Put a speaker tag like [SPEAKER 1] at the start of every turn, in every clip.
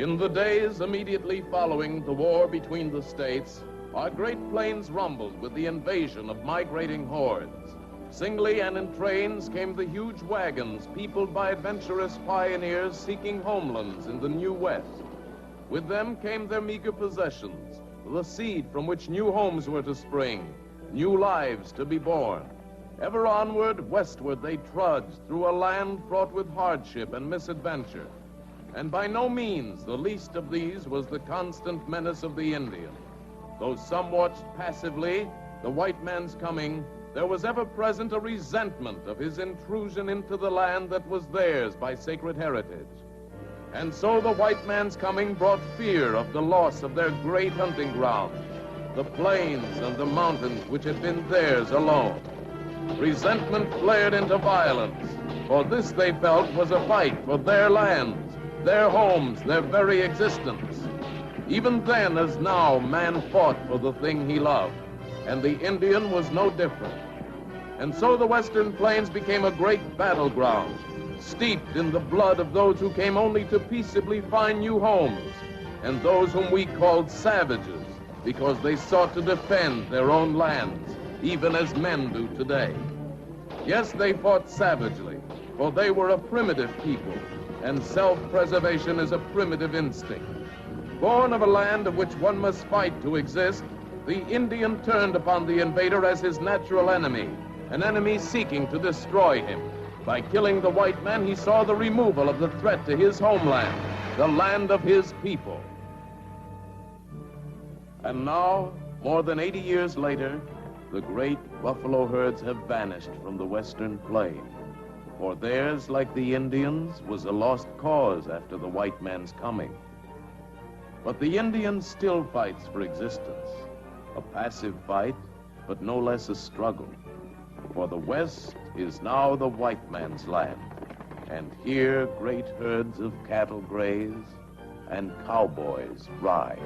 [SPEAKER 1] In the days immediately following the war between the states, our great plains rumbled with the invasion of migrating hordes. Singly and in trains came the huge wagons peopled by adventurous pioneers seeking homelands in the new West. With them came their meager possessions, the seed from which new homes were to spring, new lives to be born. Ever onward, westward they trudged through a land fraught with hardship and misadventure. And by no means the least of these was the constant menace of the Indian. Though some watched passively the white man's coming, there was ever present a resentment of his intrusion into the land that was theirs by sacred heritage. And so the white man's coming brought fear of the loss of their great hunting grounds, the plains and the mountains which had been theirs alone. Resentment flared into violence, for this they felt was a fight for their lands, their homes, their very existence. Even then as now, man fought for the thing he loved, and the Indian was no different. And so the Western Plains became a great battleground, steeped in the blood of those who came only to peaceably find new homes, and those whom we called savages, because they sought to defend their own lands, even as men do today. Yes, they fought savagely, for they were a primitive people, and self-preservation is a primitive instinct. Born of a land of which one must fight to exist, the Indian turned upon the invader as his natural enemy, an enemy seeking to destroy him. By killing the white man, he saw the removal of the threat to his homeland, the land of his people. And now, more than 80 years later, the great buffalo herds have vanished from the Western Plain. For theirs, like the Indians, was a lost cause after the white man's coming. But the Indian still fights for existence, a passive fight, but no less a struggle. For the West is now the white man's land, and here great herds of cattle graze and cowboys ride.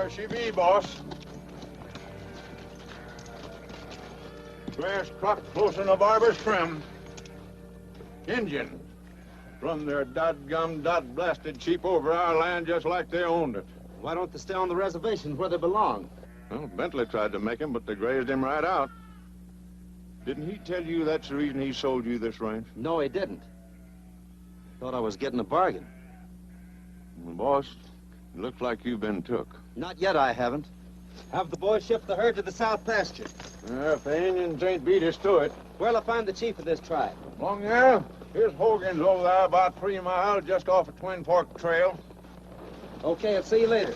[SPEAKER 2] She be, boss. Grass truck close in the barber's trim. Indians. Run their dot-gum, dot-blasted sheep over our land just like they owned it.
[SPEAKER 3] Why don't they stay on the reservations where they belong?
[SPEAKER 2] Well, Bentley tried to make him, but they grazed him right out. Didn't he tell you that's the reason he sold you this ranch?
[SPEAKER 3] No, he didn't. Thought I was getting a bargain.
[SPEAKER 2] Well, boss, it looks like you've been took.
[SPEAKER 3] Not yet, I haven't. Have the boys shift the herd to the south pasture.
[SPEAKER 2] If the Indians ain't beat us to it.
[SPEAKER 3] Where'll I find the chief of this tribe?
[SPEAKER 2] Long there? Here's Hogan's over there about 3 miles, just off a Twin Fork trail.
[SPEAKER 3] Okay, I'll see you later.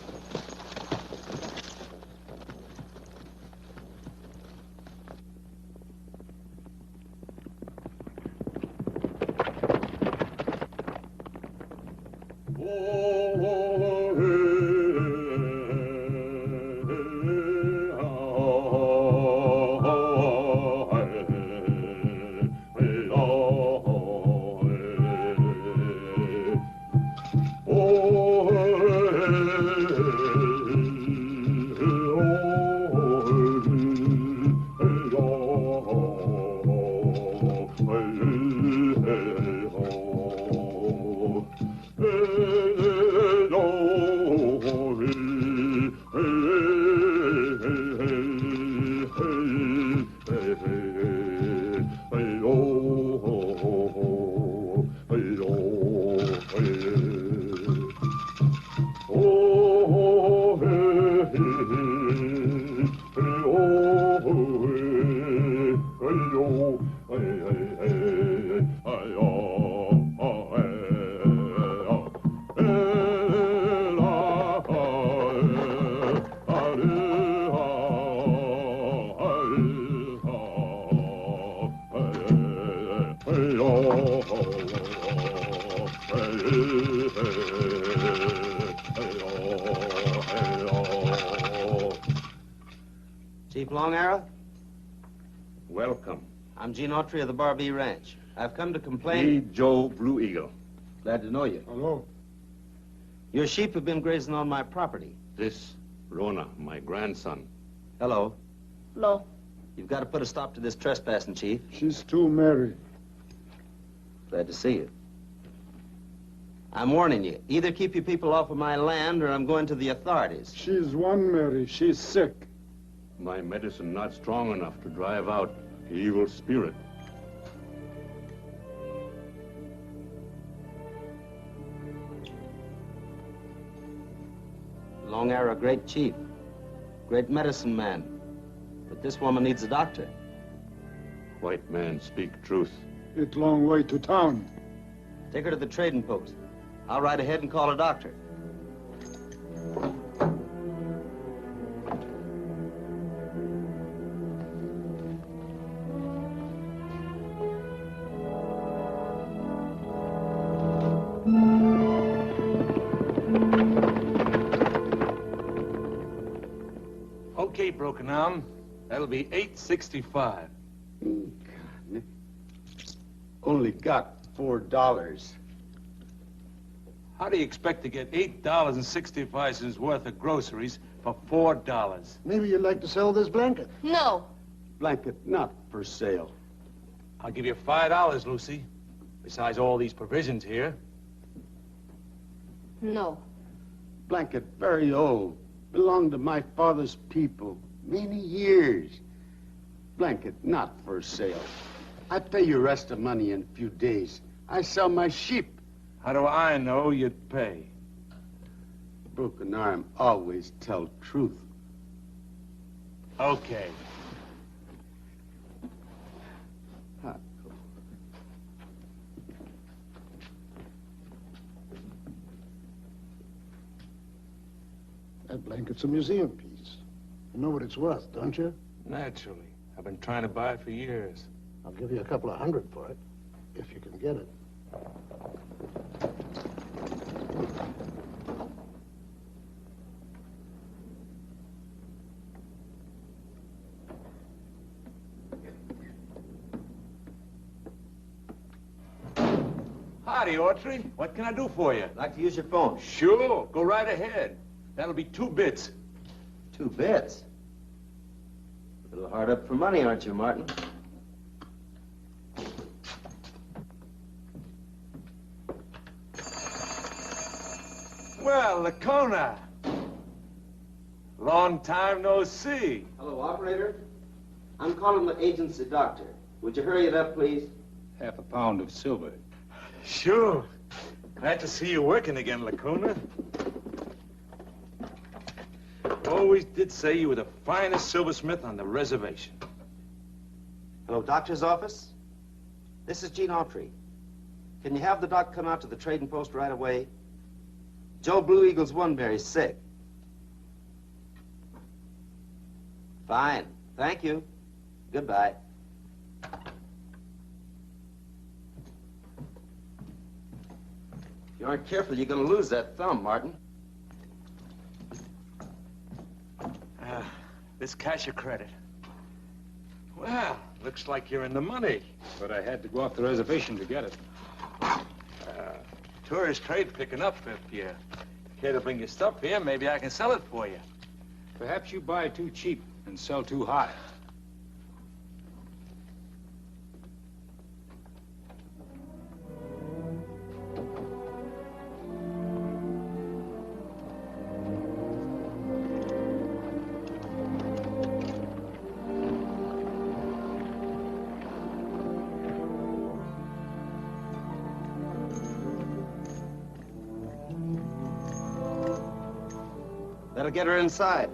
[SPEAKER 3] Chief Long Arrow?
[SPEAKER 4] Welcome.
[SPEAKER 3] I'm Gene Autry of the Barbee Ranch. I've come to complain...
[SPEAKER 4] Me, Joe Blue Eagle.
[SPEAKER 3] Glad to know you.
[SPEAKER 2] Hello.
[SPEAKER 3] Your sheep have been grazing on my property.
[SPEAKER 4] This, Rona, my grandson.
[SPEAKER 3] Hello.
[SPEAKER 5] Hello.
[SPEAKER 3] You've got to put a stop to this trespassing, Chief.
[SPEAKER 2] She's too merry.
[SPEAKER 3] Glad to see you. I'm warning you. Either keep you people off of my land or I'm going to the authorities.
[SPEAKER 2] She's one Mary. She's sick.
[SPEAKER 4] My medicine not strong enough to drive out the evil spirit.
[SPEAKER 3] Long Arrow, great chief. Great medicine man. But this woman needs a doctor.
[SPEAKER 4] White man speak truth.
[SPEAKER 2] It's long way to town.
[SPEAKER 3] Take her to the trading post. I'll ride ahead and call a doctor.
[SPEAKER 6] Okay, broken arm. That'll be $8.65.
[SPEAKER 7] God, only got $4.
[SPEAKER 6] How do you expect to get $8.65 worth of groceries for $4?
[SPEAKER 2] Maybe you'd like to sell this blanket.
[SPEAKER 5] No.
[SPEAKER 7] Blanket not for sale.
[SPEAKER 6] I'll give you $5, Lucy. Besides all these provisions here.
[SPEAKER 5] No.
[SPEAKER 7] Blanket very old. Belonged to my father's people. Many years. Blanket not for sale. I pay you rest of money in a few days. I sell my sheep.
[SPEAKER 6] How do I know you'd pay?
[SPEAKER 7] Broken arm always tell truth.
[SPEAKER 6] Okay.
[SPEAKER 2] That blanket's a museum piece. You know what it's worth, don't you?
[SPEAKER 6] Naturally. I've been trying to buy it for years.
[SPEAKER 2] I'll give you a couple of $100 for it, if you can get it.
[SPEAKER 6] Howdy, Autry. What can I do for you?
[SPEAKER 3] I'd like to use your phone.
[SPEAKER 6] Sure. Go right ahead. That'll be 2 bits.
[SPEAKER 3] 2 bits. A little hard up for money, aren't you, Martin?
[SPEAKER 6] Well, Lacona. Long time no see.
[SPEAKER 3] Hello, operator. I'm calling the agency doctor. Would you hurry it up, please?
[SPEAKER 4] Half a pound of silver.
[SPEAKER 6] Sure. Glad to see you working again, Lacona. Always did say you were the finest silversmith on the reservation.
[SPEAKER 3] Hello, doctor's office? This is Gene Autry. Can you have the doc come out to the trading post right away? Joe Blue Eagle's Oneberry's sick. Fine. Thank you. Goodbye. If you aren't careful, you're going to lose that thumb, Martin.
[SPEAKER 6] This cash or credit? Well, looks like you're in the money.
[SPEAKER 4] But I had to go off the reservation to get it.
[SPEAKER 6] Tourist trade picking up. If you care to bring your stuff here, maybe I can sell it for you.
[SPEAKER 4] Perhaps you buy too cheap and sell too high.
[SPEAKER 3] That'll get her inside.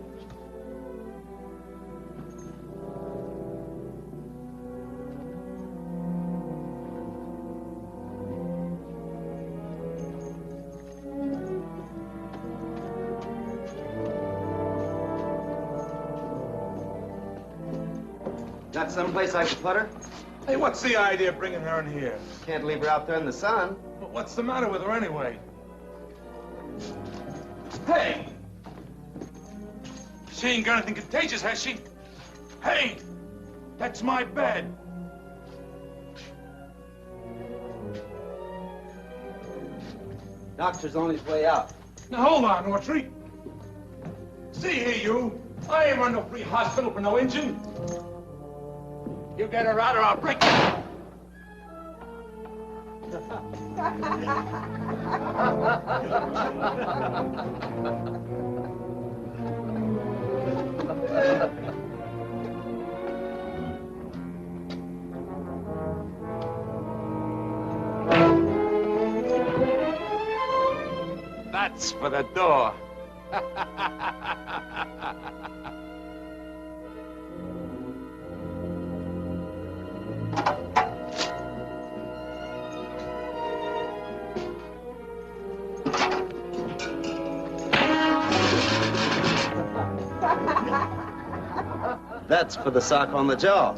[SPEAKER 3] Got someplace I can put her?
[SPEAKER 6] Hey, what's the idea of bringing her in here?
[SPEAKER 3] Can't leave her out there in the sun.
[SPEAKER 6] Well, what's the matter with her anyway? Hey! She ain't got anything contagious, has she? That's my bed.
[SPEAKER 3] Doctor's on his way out.
[SPEAKER 6] Now, hold on, Autry. See here, you. I ain't run no free hospital for no Injun. You get her out or I'll break you. That's for the door.
[SPEAKER 3] That's for the sock on the jaw.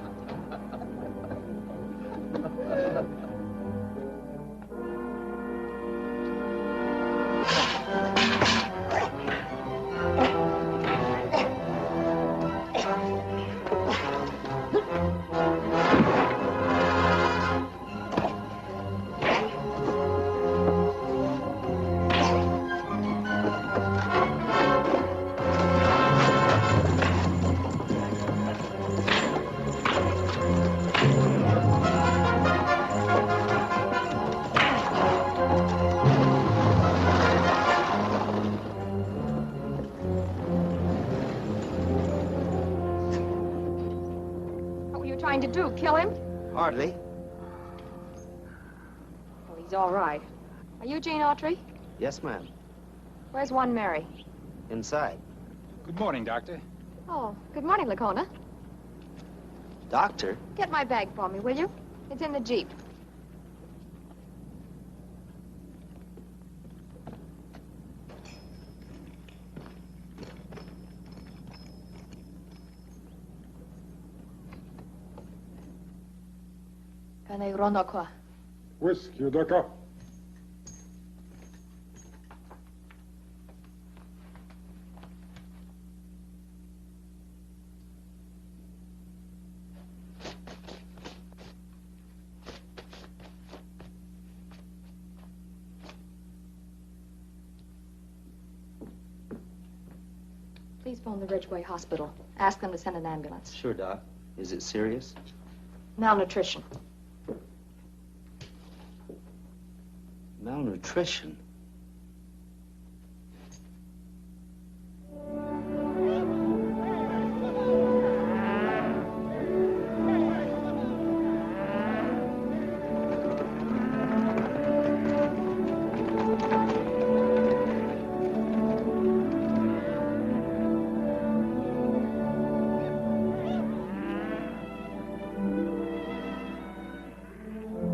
[SPEAKER 5] To do? Kill him?
[SPEAKER 3] Hardly.
[SPEAKER 5] Well, he's all right. Are you Jean Autry?
[SPEAKER 3] Yes, ma'am.
[SPEAKER 5] Where's one Mary?
[SPEAKER 3] Inside.
[SPEAKER 8] Good morning, Doctor.
[SPEAKER 5] Oh, good morning, Lacona.
[SPEAKER 3] Doctor?
[SPEAKER 5] Get my bag for me, will you? It's in the Jeep.
[SPEAKER 2] Whiskey, Doctor.
[SPEAKER 5] Please phone the Ridgeway Hospital. Ask them to send an ambulance.
[SPEAKER 3] Sure, Doc. Is it serious?
[SPEAKER 5] Malnutrition.
[SPEAKER 3] Malnutrition?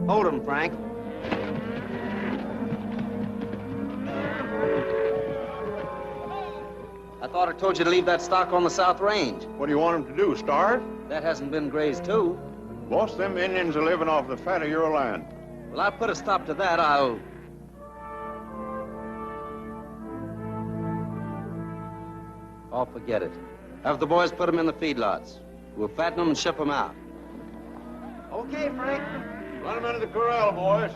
[SPEAKER 3] Hold him, Frank. I thought I told you to leave that stock on the South Range.
[SPEAKER 2] What do you want him to do, starve?
[SPEAKER 3] That hasn't been grazed, too.
[SPEAKER 2] Boss, them Indians are living off the fat of your land.
[SPEAKER 3] Well, I put a stop to that. Oh, forget it. Have the boys put them in the feedlots. We'll fatten them and ship them out. Okay, Frank.
[SPEAKER 2] Run them into the corral, boys.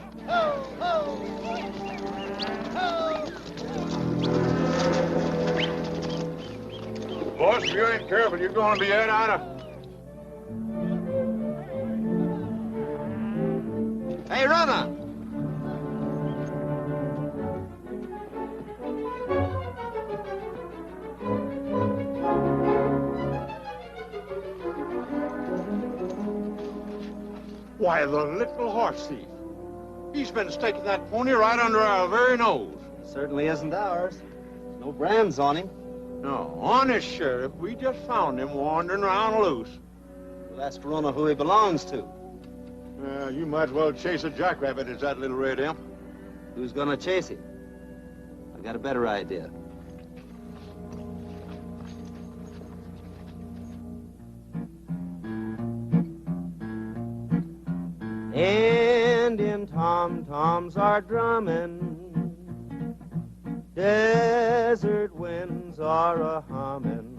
[SPEAKER 2] Boss, if you ain't careful, you're going to be head out of...
[SPEAKER 3] Hey, runner!
[SPEAKER 2] Why, the little horse thief. He's been staking that pony right under our very nose.
[SPEAKER 3] Certainly isn't ours. No brands on him.
[SPEAKER 2] No, honest, Sheriff, we just found him wandering around loose.
[SPEAKER 3] We'll ask Verona who he belongs to.
[SPEAKER 2] You might as well chase a jackrabbit as that little red imp.
[SPEAKER 3] Who's gonna chase him? I got a better idea. Indian tom-toms are drumming. Desert winds are a-humming.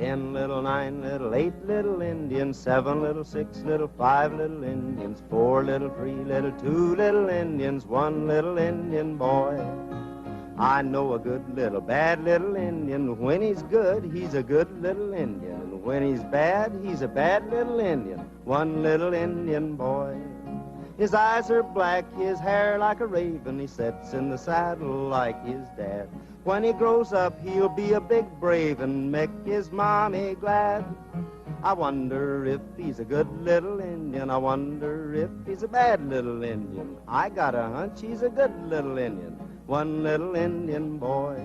[SPEAKER 3] 10 little, 9 little, 8 little Indians, 7 little, 6 little, 5 little Indians, 4 little, 3 little, 2 little Indians, 1 little Indian boy. I know a good little, bad little Indian. When he's good, he's a good little Indian. And when he's bad, he's a bad little Indian. 1 little Indian boy. His eyes are black, his hair like a raven. He sits in the saddle like his dad. When he grows up, he'll be a big brave and make his mommy glad. I wonder if he's a good little Indian. I wonder if he's a bad little Indian. I got a hunch he's a good little Indian. 1 little Indian boy.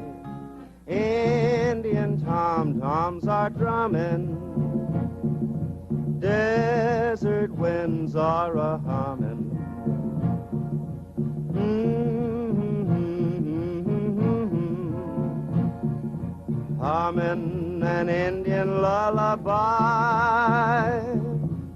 [SPEAKER 3] Indian tom-toms are drumming. Desert winds are a-humming. Humming an Indian lullaby.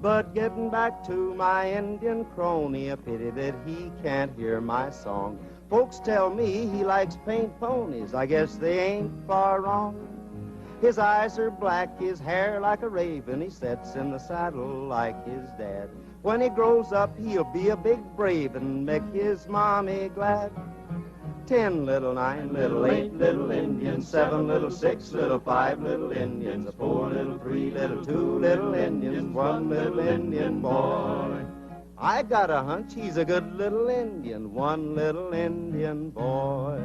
[SPEAKER 3] But getting back to my Indian crony, a pity that he can't hear my song. Folks tell me he likes paint ponies. I guess they ain't far wrong. His eyes are black, his hair like a raven. He sits in the saddle like his dad. When he grows up, he'll be a big brave and make his mommy glad. 10 little, 9 little, 8 little Indians, 7 little, 6 little, 5 little Indians, 4 little, 3 little, 2 little Indians, 1 little Indian boy. I got a hunch he's a good little Indian, 1 little Indian boy.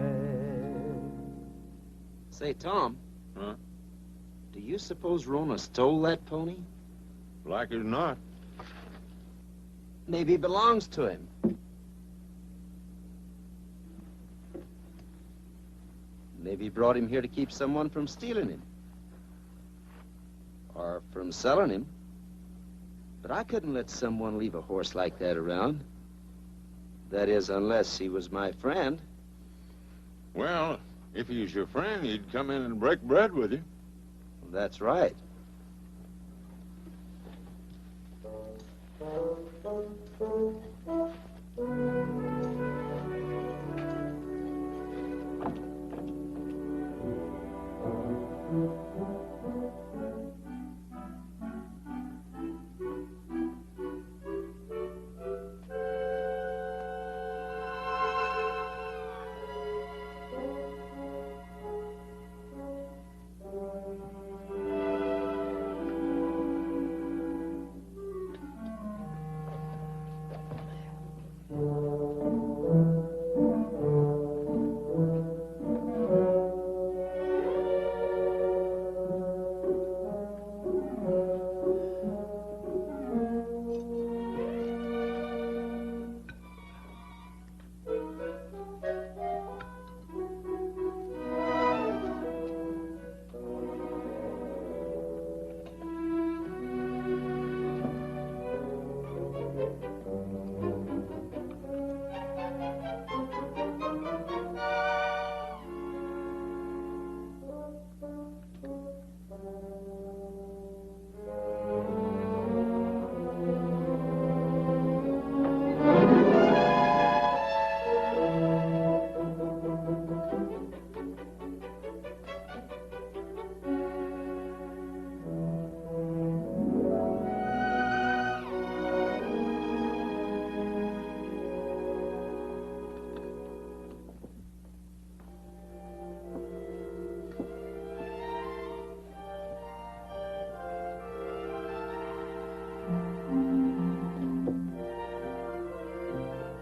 [SPEAKER 3] Say, Tom.
[SPEAKER 2] Huh?
[SPEAKER 3] Do you suppose Rona stole that pony?
[SPEAKER 2] Like as not.
[SPEAKER 3] Maybe it belongs to him. Maybe he brought him here to keep someone from stealing him. Or from selling him. But I couldn't let someone leave a horse like that around. That is, unless he was my friend.
[SPEAKER 2] Well, if he was your friend, he'd come in and break bread with you.
[SPEAKER 3] That's right.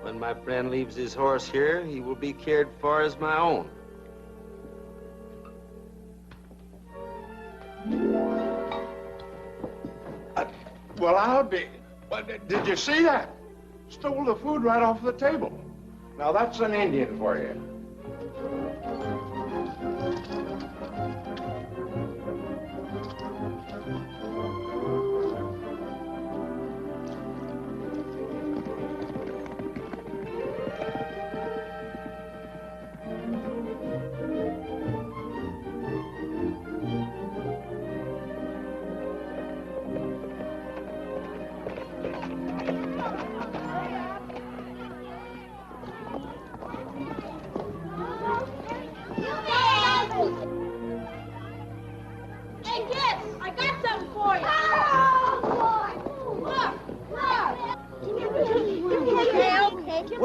[SPEAKER 3] When my friend leaves his horse here, he will be cared for as my own.
[SPEAKER 6] Well, I'll be... Well, did you see that? Stole the food right off the table. Now, that's an Indian for you.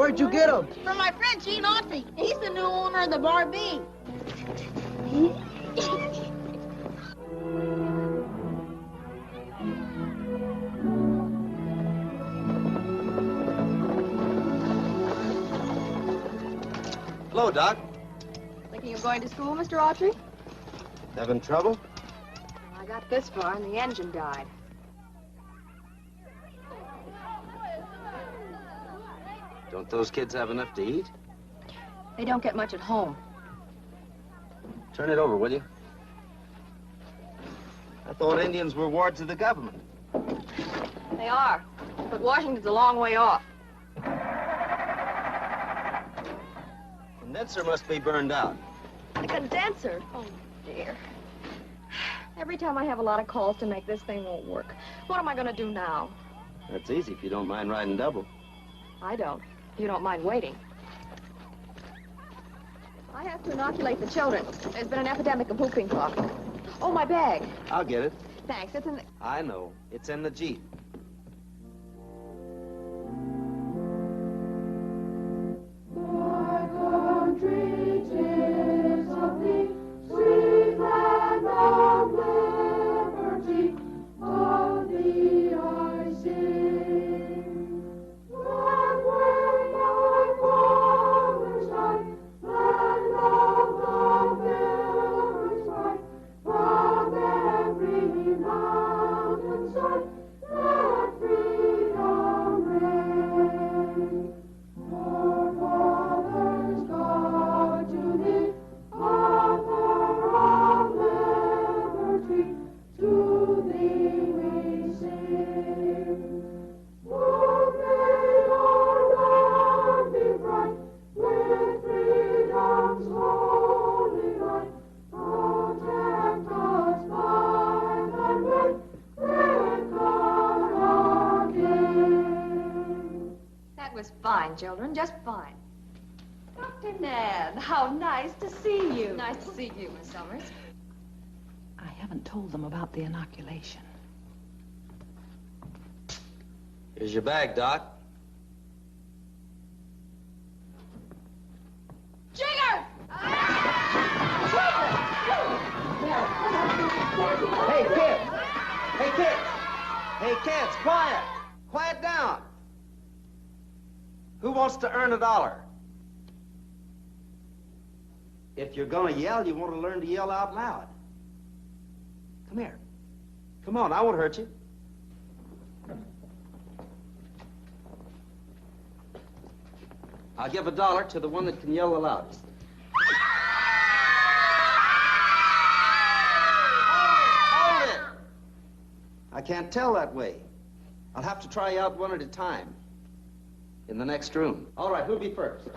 [SPEAKER 9] Where'd you get them?
[SPEAKER 10] From my friend Gene Autry. He's the new owner of the Bar B.
[SPEAKER 3] Hello, Doc.
[SPEAKER 5] Thinking of going to school, Mr. Autry?
[SPEAKER 3] Having trouble?
[SPEAKER 5] I got this far and the engine died.
[SPEAKER 3] Don't those kids have enough to eat?
[SPEAKER 5] They don't get much at home.
[SPEAKER 3] Turn it over, will you? I thought Indians were wards of the government.
[SPEAKER 5] They are, but Washington's a long way off.
[SPEAKER 3] The condenser must be burned out.
[SPEAKER 5] The condenser? Oh, dear. Every time I have a lot of calls to make, this thing won't work. What am I going to do now?
[SPEAKER 3] That's easy if you don't mind riding double.
[SPEAKER 5] I don't. You don't mind waiting. I have to inoculate the children. There's been an epidemic of whooping cough. Oh, my bag.
[SPEAKER 3] I'll get it.
[SPEAKER 5] Thanks. It's in the...
[SPEAKER 3] I know. It's in the Jeep.
[SPEAKER 5] Children, just fine.
[SPEAKER 11] Dr. Ned, how nice to see you.
[SPEAKER 5] Nice to see you, Miss Summers.
[SPEAKER 11] I haven't told them about the inoculation.
[SPEAKER 3] Here's your bag, Doc.
[SPEAKER 10] Jigger!
[SPEAKER 3] Hey, kids! Hey, kids! Hey, kids, quiet! Quiet down! Who wants to earn $1? If you're gonna yell, you want to learn to yell out loud. Come here. Come on, I won't hurt you. I'll give $1 to the one that can yell the loudest. Hold it! I can't tell that way. I'll have to try you out one at a time. In the next room. All right, who'll be first?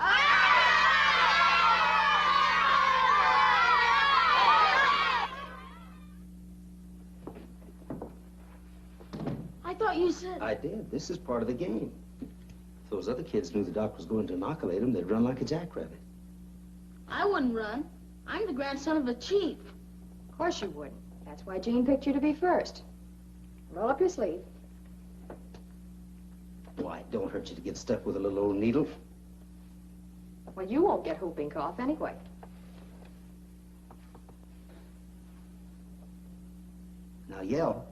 [SPEAKER 10] I thought you said...
[SPEAKER 3] I did. This is part of the game. If those other kids knew the doc was going to inoculate them, they'd run like a jackrabbit.
[SPEAKER 10] I wouldn't run. I'm the grandson of a chief.
[SPEAKER 5] Of course you wouldn't. That's why Gene picked you to be first. Roll up your sleeve.
[SPEAKER 3] Why, it don't hurt you to get stuck with a little old needle.
[SPEAKER 5] Well, you won't get whooping cough anyway.
[SPEAKER 3] Now yell.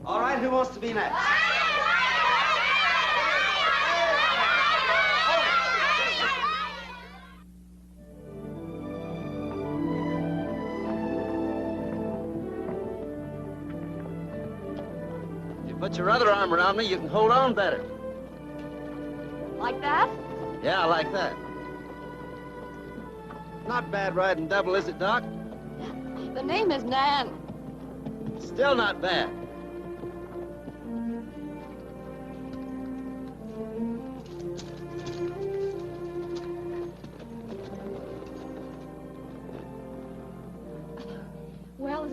[SPEAKER 3] All right, who wants to be next? If you put your other arm around me, you can hold on better.
[SPEAKER 5] Like that?
[SPEAKER 3] Yeah, like that. Not bad riding double, is it, Doc?
[SPEAKER 5] The name is Nan.
[SPEAKER 3] Still not bad.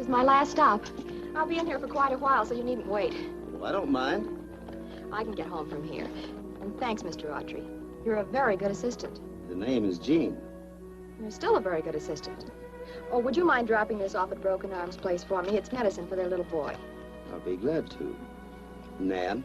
[SPEAKER 5] is my last stop. I'll be in here for quite a while, so you needn't wait.
[SPEAKER 3] Well, I don't mind.
[SPEAKER 5] I can get home from here. And thanks, Mr. Autry. You're a very good assistant.
[SPEAKER 3] The name is Jean.
[SPEAKER 5] You're still a very good assistant. Oh, would you mind dropping this off at Broken Arms Place for me? It's medicine for their little boy.
[SPEAKER 3] I'll be glad to. Nan?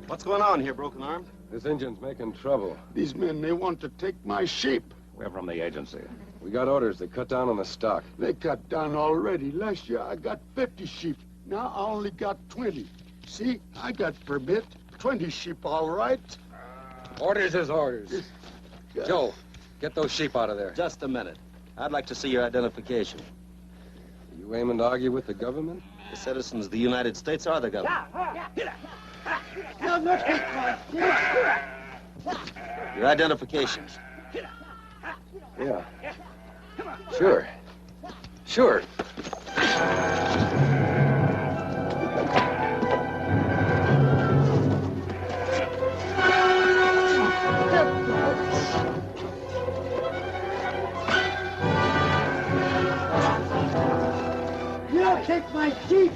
[SPEAKER 3] What's going on here, Broken Arm?
[SPEAKER 9] This engine's making trouble.
[SPEAKER 7] These men, they want to take my sheep.
[SPEAKER 9] We're from the agency. We got orders to cut down on the stock.
[SPEAKER 7] They cut down already. Last year, I got 50 sheep. Now I only got 20. See, I got permit. 20 sheep, all right?
[SPEAKER 9] Orders is orders. Joe, get those sheep out of there.
[SPEAKER 3] Just a minute. I'd like to see your identification.
[SPEAKER 9] You aiming to argue with the government?
[SPEAKER 3] The citizens of the United States are the government. Your identifications.
[SPEAKER 9] Yeah. Sure. Sure.
[SPEAKER 12] No, take my sheep!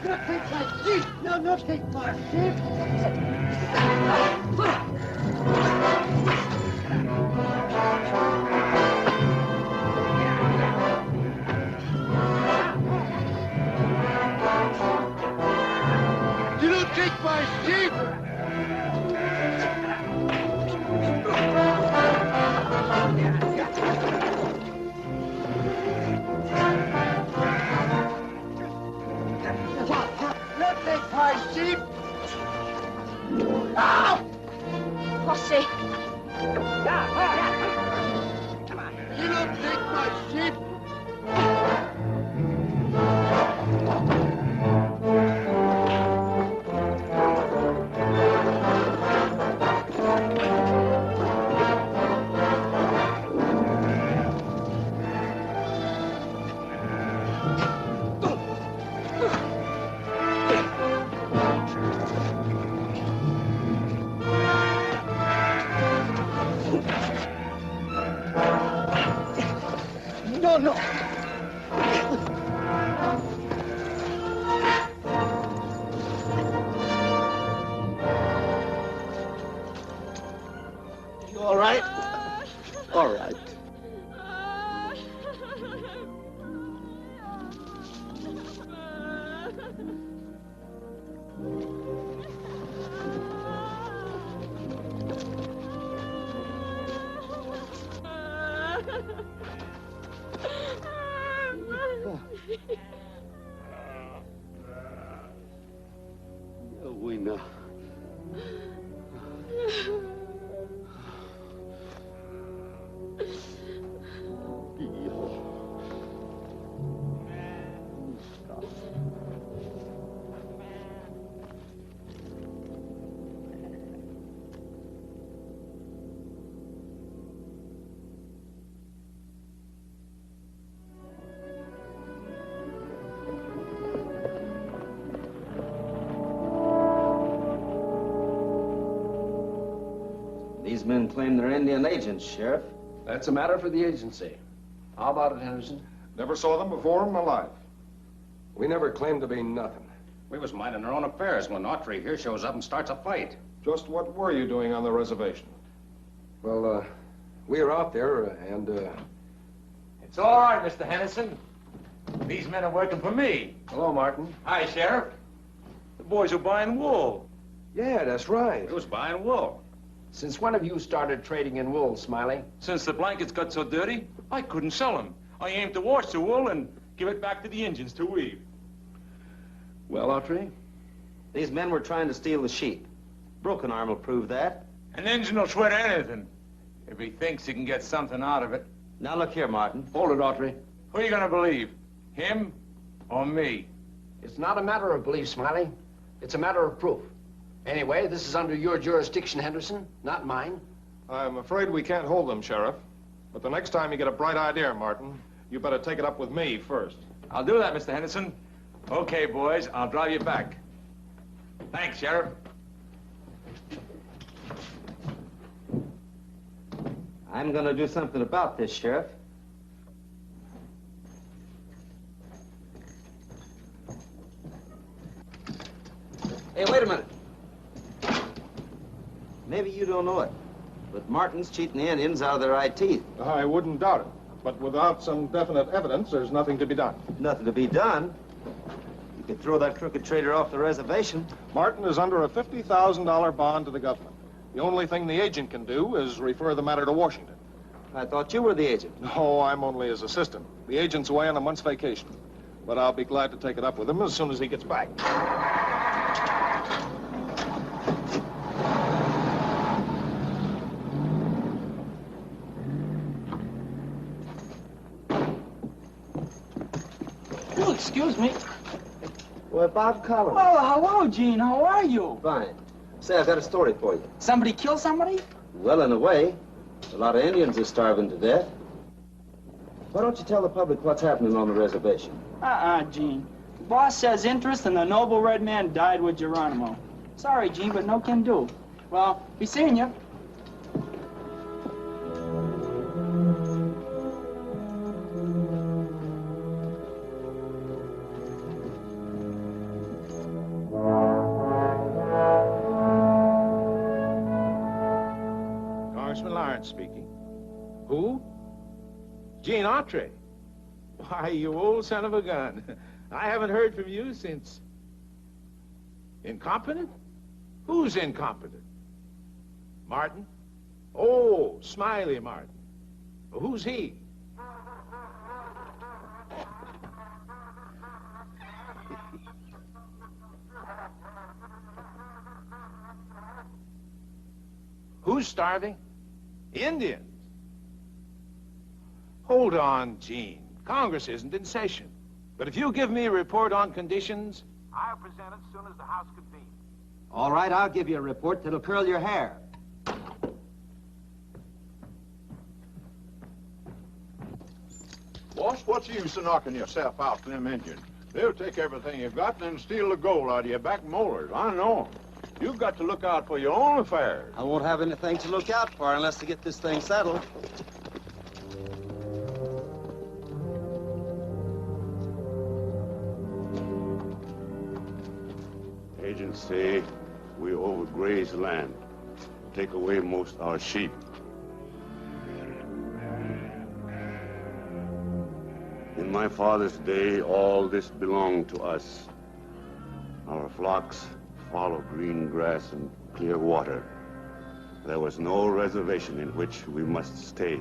[SPEAKER 12] No, take my sheep! No, take my sheep!
[SPEAKER 7] You don't take my sheep!
[SPEAKER 12] My sheep! Ow!
[SPEAKER 5] Jose.
[SPEAKER 7] You don't take my sheep!
[SPEAKER 12] No.
[SPEAKER 3] You all right? All right.
[SPEAKER 7] We know.
[SPEAKER 3] These men claim they're Indian agents, Sheriff.
[SPEAKER 13] That's a matter for the agency. How about it, Henderson?
[SPEAKER 2] Never saw them before in my life.
[SPEAKER 9] We never claimed to be nothing.
[SPEAKER 8] We was minding our own affairs when Autry here shows up and starts a fight.
[SPEAKER 2] Just what were you doing on the reservation?
[SPEAKER 9] Well, we were out there, and,
[SPEAKER 6] It's all right, Mr. Henderson. These men are working for me.
[SPEAKER 9] Hello, Martin.
[SPEAKER 6] Hi, Sheriff. The boys are buying wool.
[SPEAKER 9] Yeah, that's right.
[SPEAKER 8] Who's buying wool?
[SPEAKER 13] Since when have you started trading in wool, Smiley?
[SPEAKER 6] Since the blankets got so dirty, I couldn't sell them. I aimed to wash the wool and give it back to the Indians to weave.
[SPEAKER 13] Well, Autry?
[SPEAKER 3] These men were trying to steal the sheep. Broken Arm will prove that.
[SPEAKER 6] An Indian will swear to anything. If he thinks he can get something out of it.
[SPEAKER 3] Now look here, Martin.
[SPEAKER 13] Hold it, Autry.
[SPEAKER 6] Who are you gonna believe? Him or me?
[SPEAKER 13] It's not a matter of belief, Smiley. It's a matter of proof. Anyway, this is under your jurisdiction, Henderson, not mine.
[SPEAKER 14] I'm afraid we can't hold them, Sheriff. But the next time you get a bright idea, Martin, you better take it up with me first.
[SPEAKER 6] I'll do that, Mr. Henderson. Okay, boys, I'll drive you back. Thanks, Sheriff.
[SPEAKER 3] I'm gonna do something about this, Sheriff. Hey, wait a minute. Maybe you don't know it, but Martin's cheating the Indians out of their eye teeth.
[SPEAKER 14] I wouldn't doubt it. But without some definite evidence, there's nothing to be done.
[SPEAKER 3] Nothing to be done? You could throw that crooked trader off the reservation.
[SPEAKER 14] Martin is under a $50,000 bond to the government. The only thing the agent can do is refer the matter to Washington.
[SPEAKER 3] I thought you were the agent.
[SPEAKER 14] No, I'm only his assistant. The agent's away on a month's vacation. But I'll be glad to take it up with him as soon as he gets back.
[SPEAKER 15] Oh, excuse me.
[SPEAKER 3] Well, Bob Collins.
[SPEAKER 15] Oh, hello, Gene. How are you?
[SPEAKER 3] Fine. Say, I've got a story for you.
[SPEAKER 15] Somebody killed somebody?
[SPEAKER 3] Well, in a way. A lot of Indians are starving to death. Why don't you tell the public what's happening on the reservation?
[SPEAKER 15] Gene. The boss says interest and the noble red man died with Geronimo. Sorry, Gene, but no can do. Well, be seeing you.
[SPEAKER 2] Speaking. Who? Gene Autry. Why, you old son of a gun. I haven't heard from you since... Incompetent? Who's incompetent? Martin? Oh, Smiley Martin. Who's he? Who's starving? Indians. Hold on, Gene. Congress isn't in session. But if you give me a report on conditions, I'll present it as soon as the House convenes.
[SPEAKER 3] All right, I'll give you a report that'll curl your hair.
[SPEAKER 2] Boss, what's the use of knocking yourself out to them Indians? They'll take everything you've got and then steal the gold out of your back molars. I know 'em. You've got to look out for your own affairs.
[SPEAKER 3] I won't have anything to look out for unless to get this thing settled.
[SPEAKER 4] Agents say we overgraze land, take away most our sheep. In my father's day, all this belonged to us. Our flocks follow green grass and clear water. There was no reservation in which we must stay.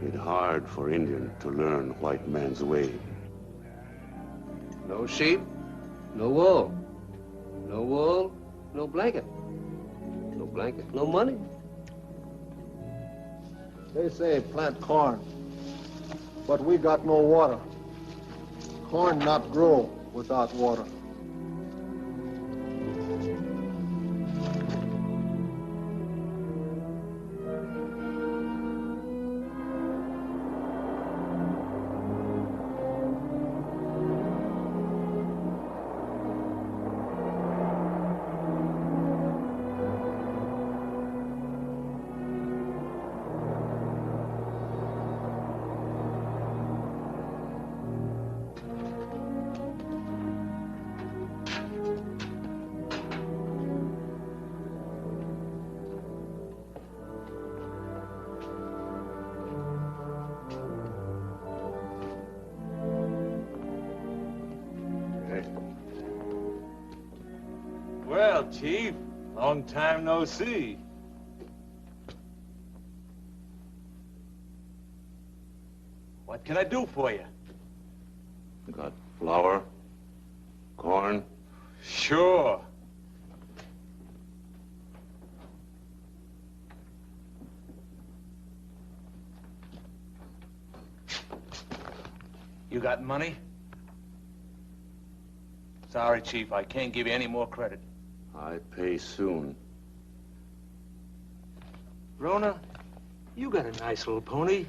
[SPEAKER 4] It's hard for Indian to learn white man's way.
[SPEAKER 13] No sheep, no wool. No wool, no blanket. No blanket, no money.
[SPEAKER 16] They say plant corn, but we got no water. Corn not grow without water.
[SPEAKER 6] Well, Chief, long time no see. What can I do for you?
[SPEAKER 4] Got flour, corn?
[SPEAKER 6] Sure. got money? Sorry, Chief, I can't give you any more credit.
[SPEAKER 4] I pay soon.
[SPEAKER 6] Rona, you got a nice little pony.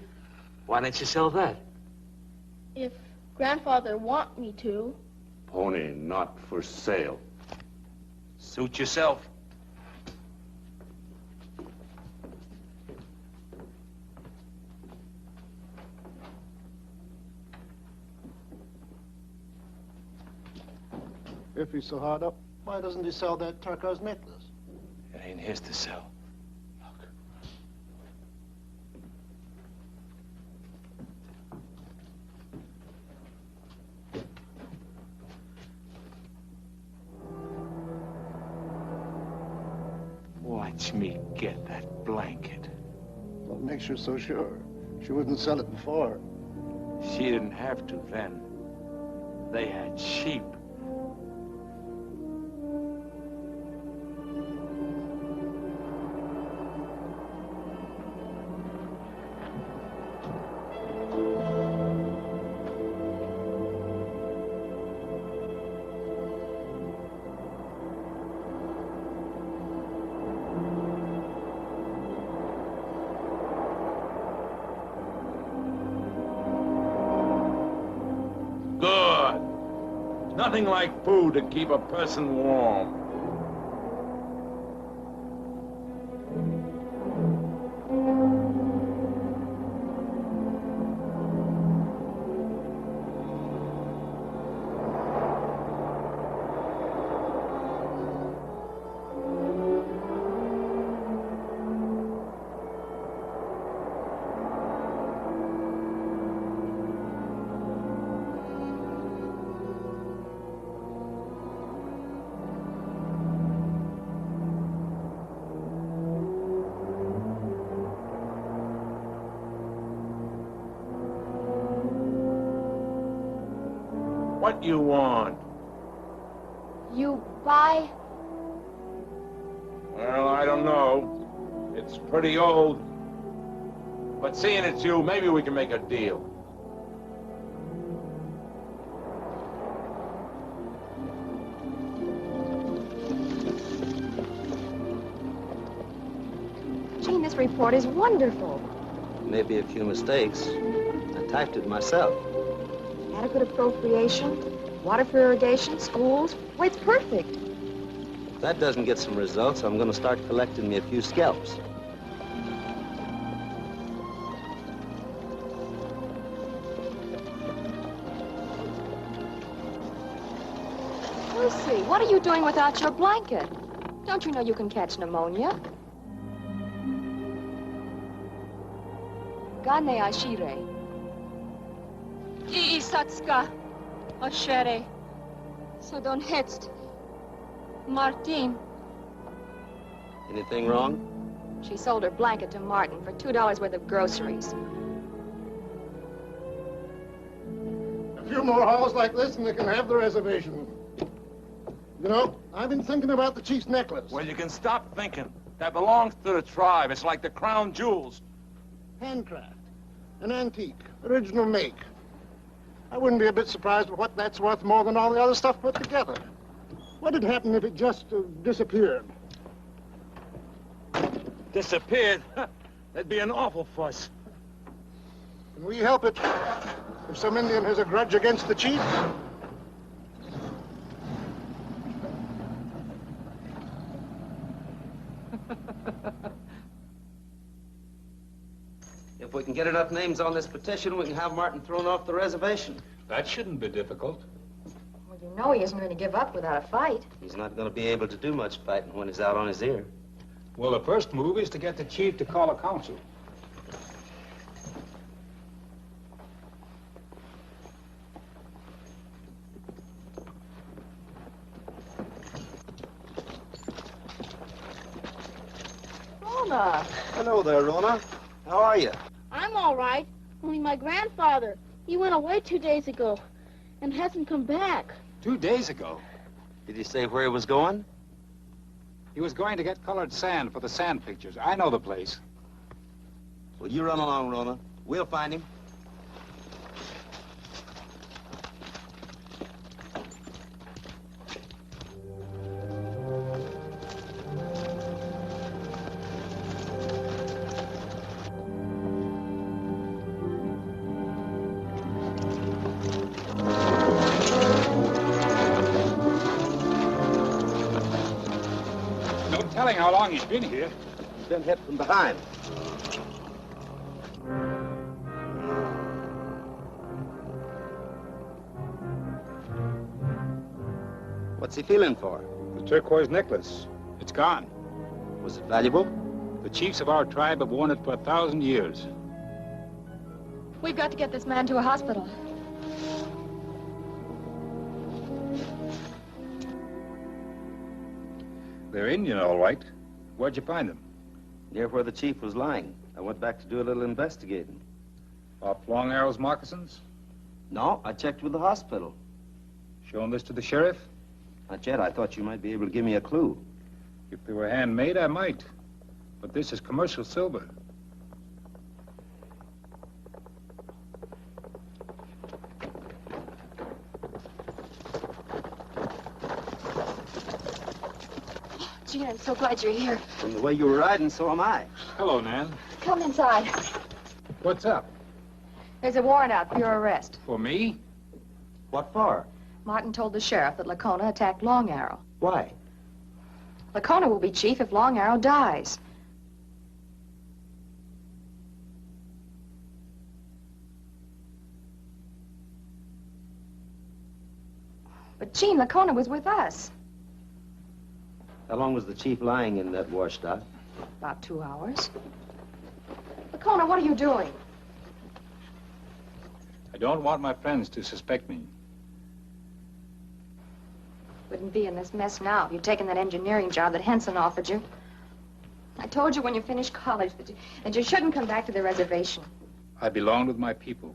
[SPEAKER 6] Why don't you sell that?
[SPEAKER 10] If Grandfather want me to.
[SPEAKER 4] Pony not for sale.
[SPEAKER 6] Suit yourself.
[SPEAKER 16] If he's so hard up, why doesn't he sell that turquoise necklace?
[SPEAKER 6] It ain't his to sell. Watch me get that blanket.
[SPEAKER 16] What makes you so sure? She wouldn't sell it before.
[SPEAKER 6] She didn't have to then. They had sheep.
[SPEAKER 1] Good. Nothing like food to keep a person warm. What you want?
[SPEAKER 5] You buy?
[SPEAKER 1] Well, I don't know. It's pretty old. But seeing it's you, maybe we can make a deal.
[SPEAKER 5] Gene, this report is wonderful.
[SPEAKER 3] Maybe a few mistakes. I typed it myself.
[SPEAKER 5] Adequate appropriation, water for irrigation, schools. Well, it's perfect.
[SPEAKER 3] If that doesn't get some results, I'm going to start collecting me a few scalps.
[SPEAKER 5] Lucy, what are you doing without your blanket? Don't you know you can catch pneumonia? Gane ashire. Isatska. Oshere. Sodon hetzt. Martin.
[SPEAKER 3] Anything wrong?
[SPEAKER 5] She sold her blanket to Martin for $2 worth of groceries.
[SPEAKER 16] A few more hauls like this and they can have the reservation. You know, I've been thinking about the chief's necklace.
[SPEAKER 1] Well, you can stop thinking. That belongs to the tribe. It's like the crown jewels.
[SPEAKER 16] Handcraft. An antique. Original make. I wouldn't be a bit surprised at what that's worth more than all the other stuff put together. What'd happen if it just disappeared?
[SPEAKER 1] Disappeared? That'd be an awful fuss.
[SPEAKER 16] Can we help it? If some Indian has a grudge against the chief?
[SPEAKER 3] If we can get enough names on this petition, we can have Martin thrown off the reservation.
[SPEAKER 9] That shouldn't be difficult.
[SPEAKER 5] Well, you know he isn't going to give up without a fight.
[SPEAKER 3] He's not going to be able to do much fighting when he's out on his ear.
[SPEAKER 9] Well, the first move is to get the chief to call a council.
[SPEAKER 10] Rona,
[SPEAKER 3] Hello there, Rona. How are you?
[SPEAKER 10] I'm all right. Only my grandfather, he went away 2 days ago and hasn't come back.
[SPEAKER 9] 2 days ago.
[SPEAKER 3] Did he say where he was going?
[SPEAKER 9] He was going to get colored sand for the sand pictures. I know the place.
[SPEAKER 3] Well, you run along, Rona. We'll find him.
[SPEAKER 9] telling how long he's been here.
[SPEAKER 3] He's been hit from behind. What's he feeling for?
[SPEAKER 9] The turquoise necklace. It's gone.
[SPEAKER 3] Was it valuable?
[SPEAKER 9] The chiefs of our tribe have worn it for 1,000 years.
[SPEAKER 5] We've got to get this man to a hospital.
[SPEAKER 9] They're Indian, all right. Where'd you find them?
[SPEAKER 3] Near where the chief was lying. I went back to do a little investigating.
[SPEAKER 9] Off Long Arrow's moccasins?
[SPEAKER 3] No, I checked with the hospital.
[SPEAKER 9] Showing this to the sheriff?
[SPEAKER 3] Not yet. I thought you might be able to give me a clue.
[SPEAKER 9] If they were handmade, I might. But this is commercial silver.
[SPEAKER 5] Gene, I'm so glad you're here.
[SPEAKER 3] From the way you were riding, so am I.
[SPEAKER 9] Hello, Nan.
[SPEAKER 5] Come inside.
[SPEAKER 9] What's up?
[SPEAKER 5] There's a warrant out for your arrest.
[SPEAKER 9] For me?
[SPEAKER 3] What for?
[SPEAKER 5] Martin told the sheriff that Lacona attacked Long Arrow.
[SPEAKER 3] Why?
[SPEAKER 5] Lacona will be chief if Long Arrow dies. But, Gene, Lacona was with us.
[SPEAKER 3] How long was the chief lying in that washdock?
[SPEAKER 5] About 2 hours. Lacona, what are you doing?
[SPEAKER 9] I don't want my friends to suspect me.
[SPEAKER 5] Wouldn't be in this mess now if you'd taken that engineering job that Henson offered you. I told you when you finished college that you shouldn't come back to the reservation.
[SPEAKER 9] I belonged with my people.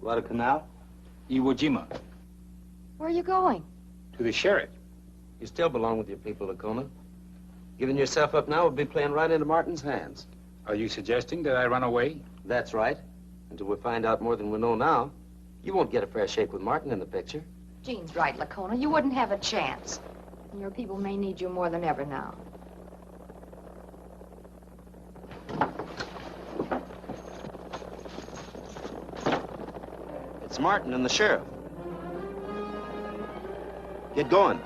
[SPEAKER 3] Guadalcanal?
[SPEAKER 9] Iwo Jima.
[SPEAKER 5] Where are you going?
[SPEAKER 9] To the sheriff.
[SPEAKER 3] You still belong with your people, Lacona. Giving yourself up now would be playing right into Martin's hands.
[SPEAKER 9] Are you suggesting that I run away?
[SPEAKER 3] That's right. Until we find out more than we know now, you won't get a fair shake with Martin in the picture.
[SPEAKER 5] Gene's right, Lacona. You wouldn't have a chance. And your people may need you more than ever now.
[SPEAKER 3] It's Martin and the sheriff. Get going.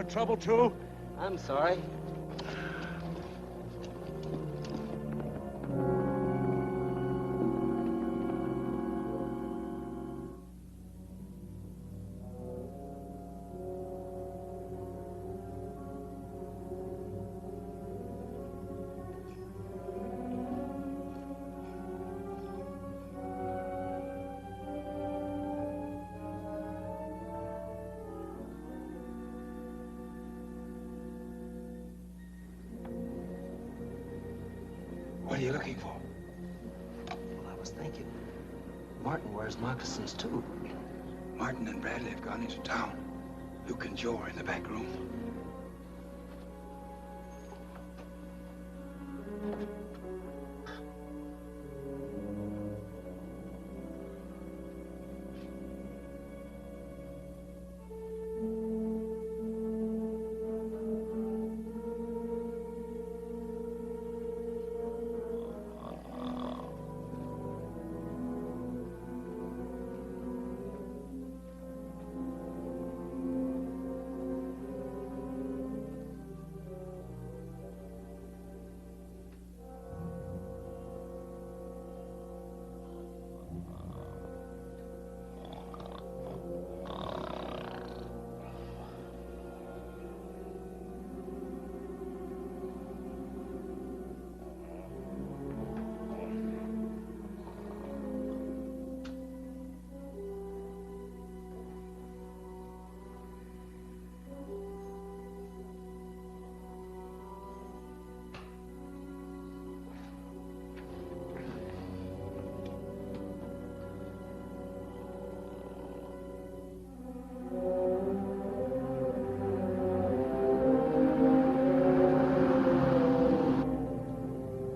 [SPEAKER 6] Trouble, too?
[SPEAKER 3] I'm sorry.
[SPEAKER 9] What are you looking for?
[SPEAKER 17] Well, I was thinking, Martin wears moccasins, too.
[SPEAKER 9] Martin and Bradley have gone into town. Luke and Joe are in the back room.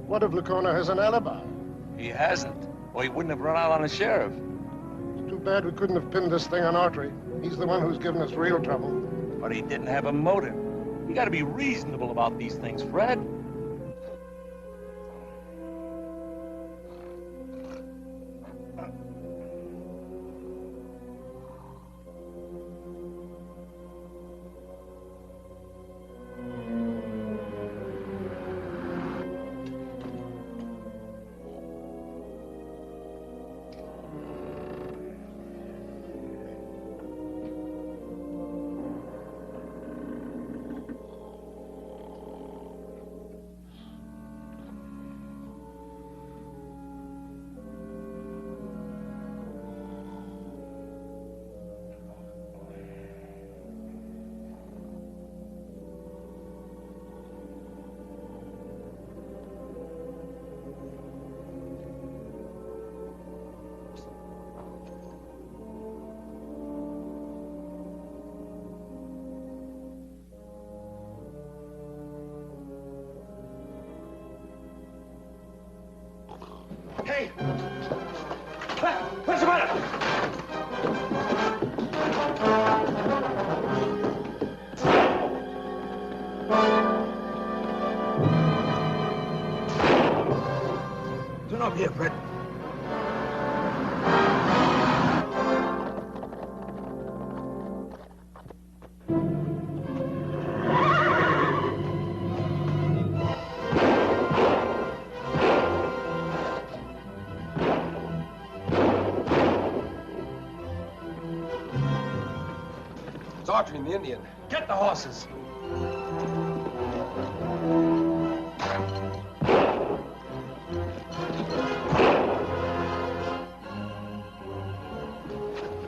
[SPEAKER 16] What if Lacona has an alibi?
[SPEAKER 6] He hasn't, or he wouldn't have run out on the sheriff.
[SPEAKER 16] It's too bad we couldn't have pinned this thing on Autry. He's the one who's given us real trouble.
[SPEAKER 6] But he didn't have a motive. You gotta be reasonable about these things, Fred. Hey! What's the matter? Turn up here, Fred.
[SPEAKER 9] It's Autry and the Indian. Get the horses.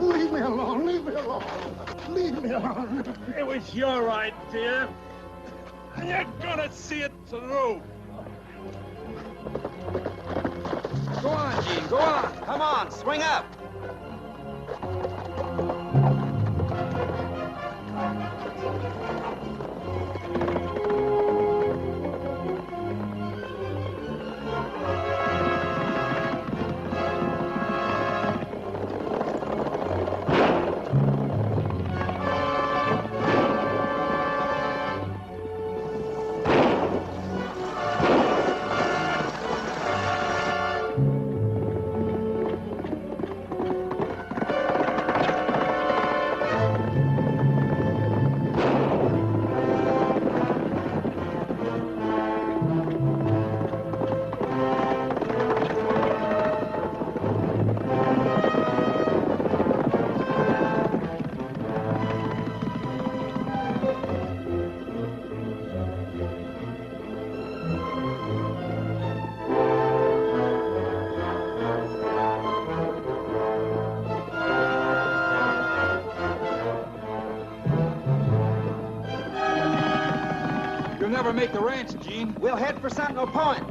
[SPEAKER 16] Leave me alone, leave me alone. Leave me alone.
[SPEAKER 18] It was your idea. And you're gonna see it through.
[SPEAKER 3] Go on, Gene, go on. Come on, swing up.
[SPEAKER 9] You'll never make the ranch, Gene.
[SPEAKER 3] We'll head for Sentinel Point.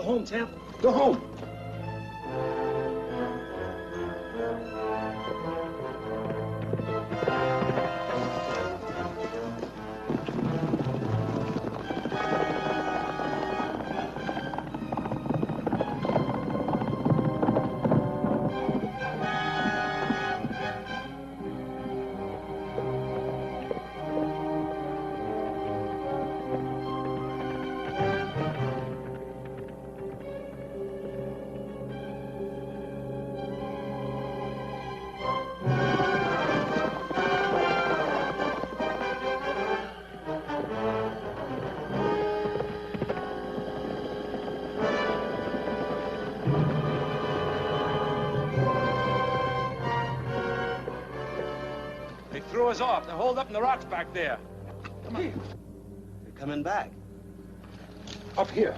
[SPEAKER 17] home, Champ. Go home.
[SPEAKER 9] Threw us off. They're holed up in the rocks back there.
[SPEAKER 17] Come on. They're coming back.
[SPEAKER 9] Up here.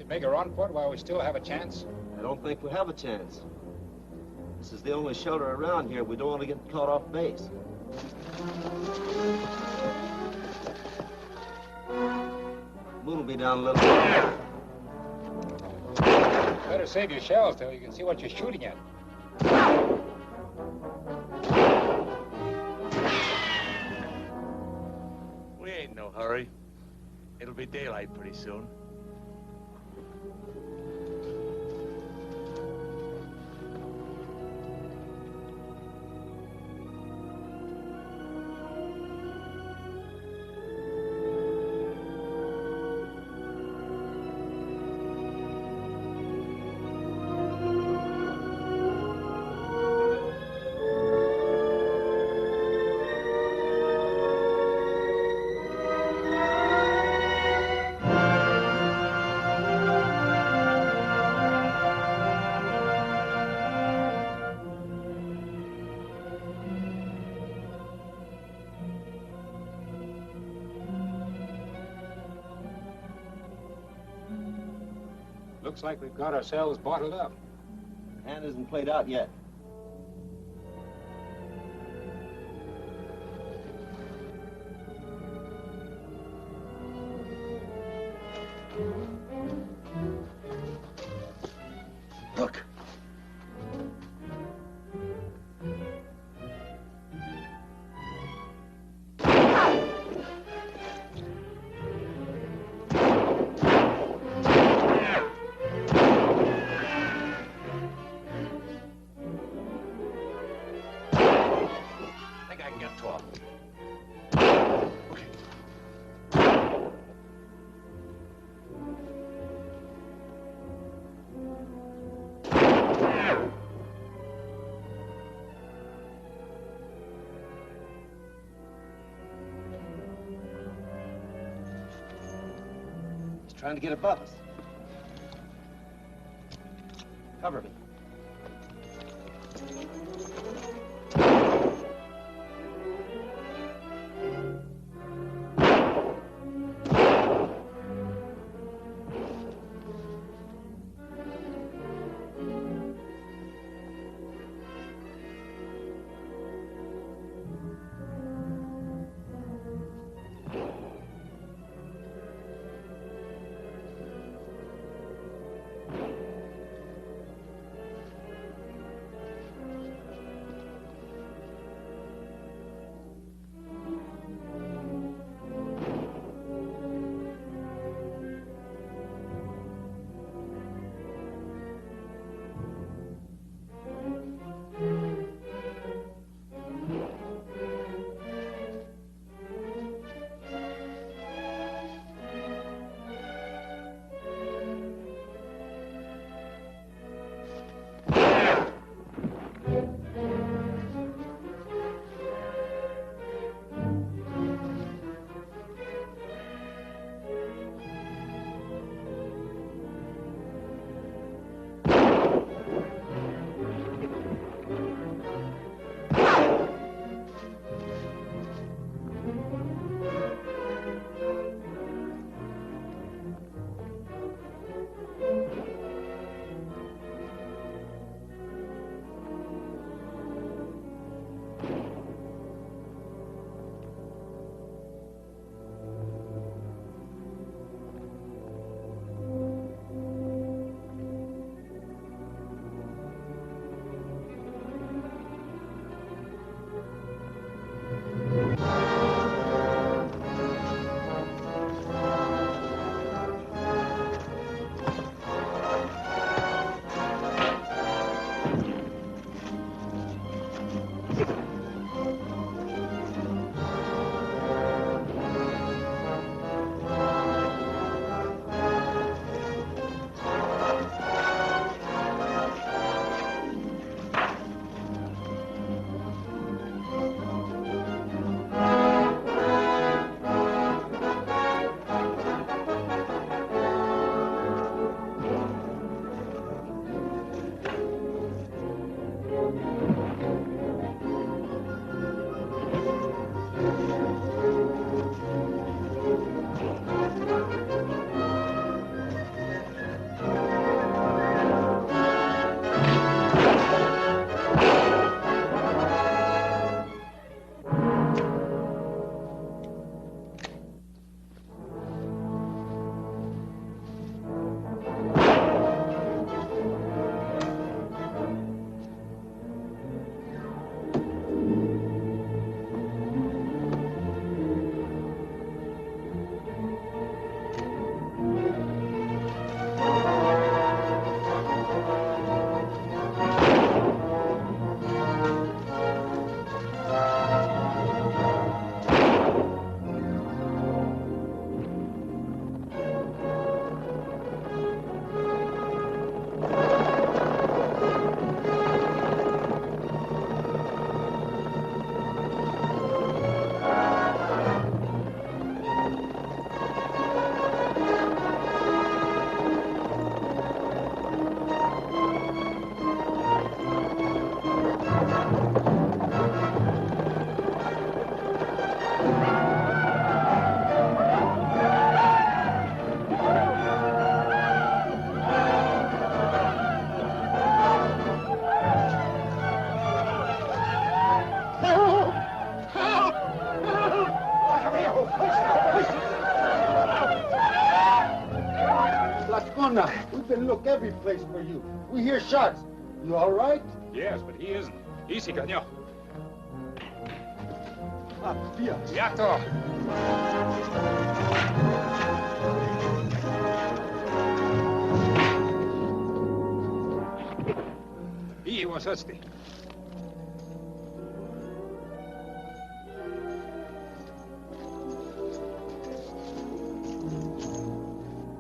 [SPEAKER 8] Make a run for it while we still have a chance?
[SPEAKER 17] I don't think we have a chance. This is the only shelter around here. We don't want to get caught off base. Moon will be down a little bit.
[SPEAKER 8] Better save your shells till you can see what you're shooting at.
[SPEAKER 18] We ain't in no hurry. It'll be daylight pretty soon.
[SPEAKER 8] Looks like we've got ourselves bottled up.
[SPEAKER 17] Hand isn't played out yet.
[SPEAKER 18] Look.
[SPEAKER 17] Trying to get above us. Cover me.
[SPEAKER 7] on now. We've been look every place for you. We hear shots. You all right?
[SPEAKER 18] Yes, but he isn't. Easy, caño.
[SPEAKER 7] Yato.
[SPEAKER 18] He was este.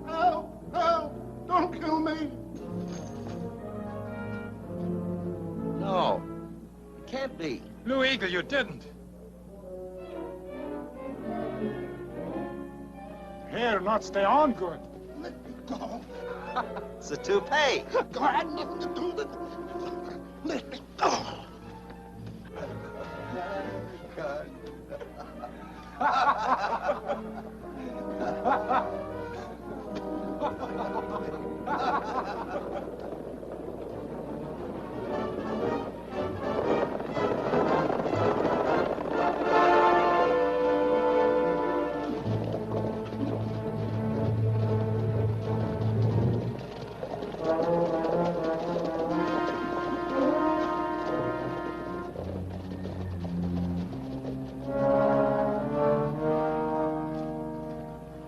[SPEAKER 16] Help! Help! Don't kill me!
[SPEAKER 17] No, it can't be.
[SPEAKER 18] Blue Eagle, you didn't.
[SPEAKER 19] Hair not stay on good.
[SPEAKER 16] Let me go.
[SPEAKER 17] It's a toupee.
[SPEAKER 16] God, I had nothing to do with it. Let me go.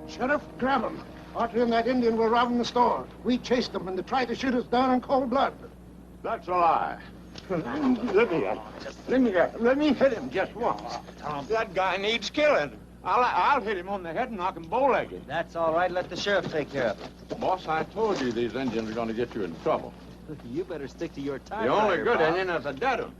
[SPEAKER 16] Sheriff, grab them. Autry and that Indian were robbing the store. We chased them, and they tried to shoot us down in cold blood.
[SPEAKER 2] That's a lie. Let me hit him just once. Tom, that guy needs killing. I'll hit him on the head and knock him bow-legged.
[SPEAKER 17] That's all right. Let the sheriff take care of it.
[SPEAKER 2] Boss, I told you these Indians are going to get you in trouble.
[SPEAKER 17] You better stick to your time.
[SPEAKER 2] The only good Indian is a dead one.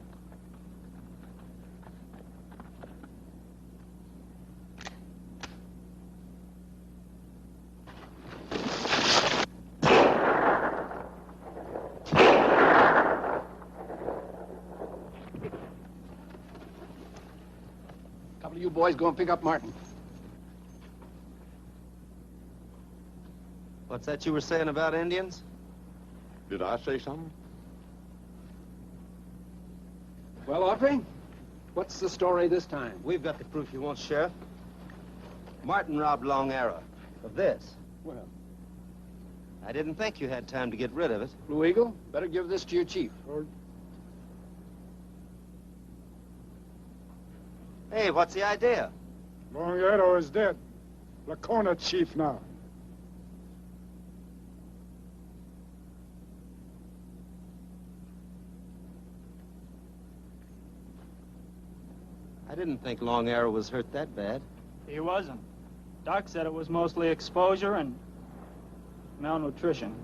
[SPEAKER 13] Couple of you boys go and pick up Martin.
[SPEAKER 17] What's that you were saying about Indians?
[SPEAKER 2] Did I say something?
[SPEAKER 13] Well, Autry, what's the story this time?
[SPEAKER 17] We've got the proof you want, Sheriff. Martin robbed Long Arrow of this.
[SPEAKER 13] Well,
[SPEAKER 17] I didn't think you had time to get rid of it.
[SPEAKER 13] Blue Eagle, better give this to your chief.
[SPEAKER 17] Hey, what's the idea?
[SPEAKER 19] Long Arrow is dead. Lacona chief now.
[SPEAKER 17] I didn't think Long Arrow was hurt that bad.
[SPEAKER 15] He wasn't. Doc said it was mostly exposure and malnutrition.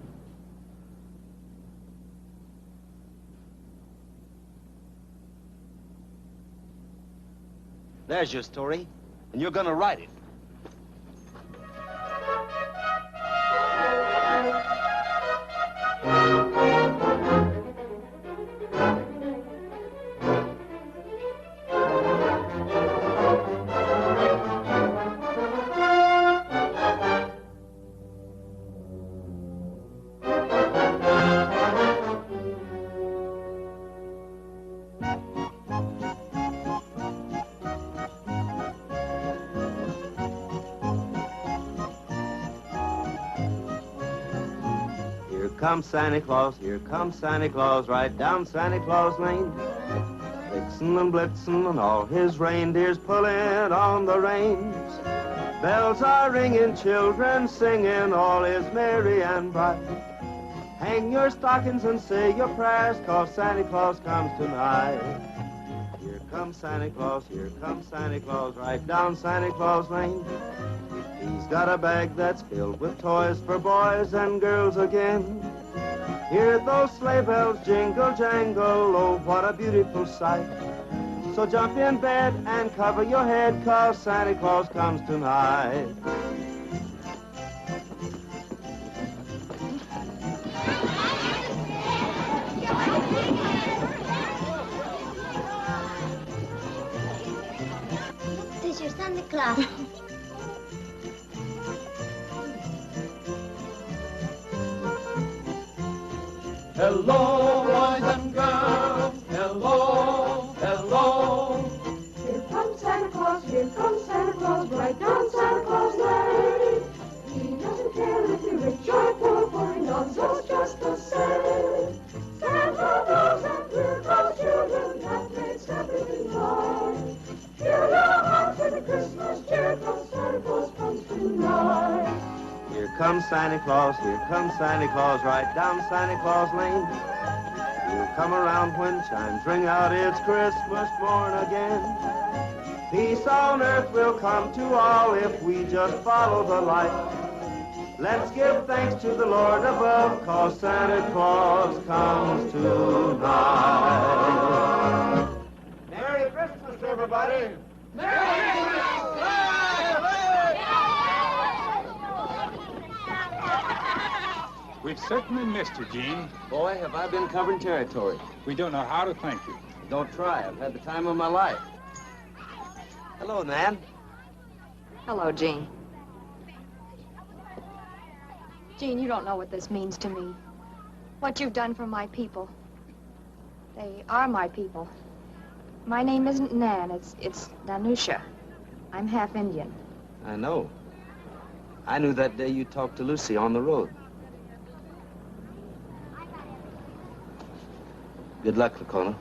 [SPEAKER 17] There's your story, and you're gonna write it. Here comes Santa Claus, right down Santa Claus Lane. Vixen and Blitzen and all his reindeers pulling on the reins. Bells are ringing, children singing, all is merry and bright. Hang your stockings and say your prayers, 'cause Santa Claus comes tonight. Here comes Santa Claus, right down Santa Claus Lane. He's got a bag that's filled with toys for boys and girls again. Hear those sleigh bells jingle, jangle, oh, what a beautiful sight. So jump in bed and cover your head, 'cause Santa Claus comes tonight.
[SPEAKER 20] This is your Santa Claus.
[SPEAKER 21] Hello, boys and girls, hello, hello.
[SPEAKER 22] Here comes Santa Claus, right down Santa Claus Lane. He doesn't care if you're rich or poor, for comes tonight.
[SPEAKER 3] Here comes Santa Claus, right down Santa Claus Lane. He'll come around when chimes ring out, it's Christmas morn again. Peace on earth will come to all if we just follow the light. Let's give thanks to the Lord above, 'cause Santa Claus comes tonight.
[SPEAKER 2] Merry Christmas, everybody.
[SPEAKER 9] We've certainly missed you, Gene.
[SPEAKER 13] Boy, have I been covering territory.
[SPEAKER 9] We don't know how to thank you.
[SPEAKER 13] Don't try. I've had the time of my life.
[SPEAKER 3] Hello, Nan.
[SPEAKER 5] Hello, Gene. Gene, you don't know what this means to me. What you've done for my people. They are my people. My name isn't Nan, it's Danusha. I'm half Indian.
[SPEAKER 3] I know. I knew that day you talked to Lucy on the road. Good luck, Lacona.